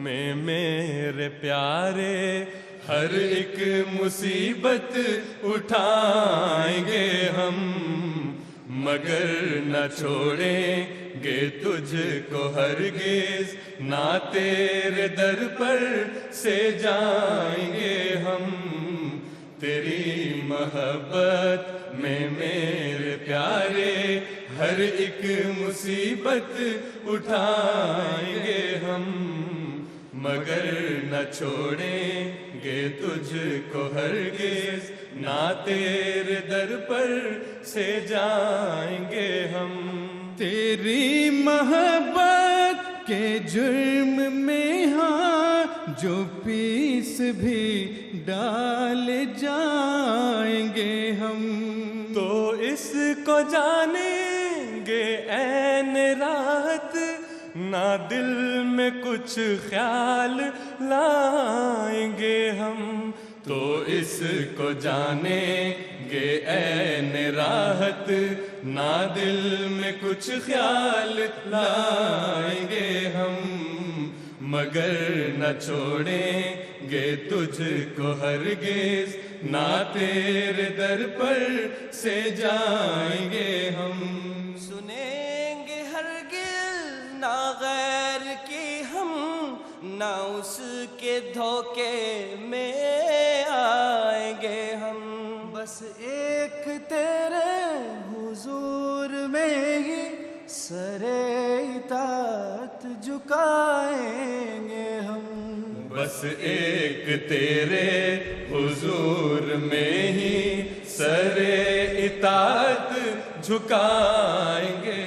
میں میرے پیارے ہر ایک مصیبت اٹھائیں گے ہم، مگر نہ چھوڑیں گے تجھ کو ہرگز، نہ تیرے در پر سے جائیں گے ہم، تیری محبت میں میرے پیارے ہر ایک مصیبت اٹھائیں گے ہم، مگر نہ چھوڑیں گے تجھ کو ہرگز، نہ تیرے در پر سے جائیں گے ہم۔ تیری محبت کے جرم میں ہاں جو پیس بھی ڈال جائیں گے ہم، تو اس کو جانیں گے عین رات، نہ دل میں کچھ خیال لائیں گے ہم، تو اس کو جانیں گے عین راحت، نہ دل میں کچھ خیال لائیں گے ہم، مگر نہ چھوڑیں گے تجھ کو ہرگز، نہ تیرے در پر سے جائیں گے ہم۔ سنیں گے ہرگز نہ غیر کی ہم، نہ اس کے دھوکے میں آئیں گے ہم، بس ایک تیرے حضور میں ہی سر اطاعت جھکائیں گے ہم، بس ایک تیرے حضور میں ہی سر اطاعت جھکائیں گے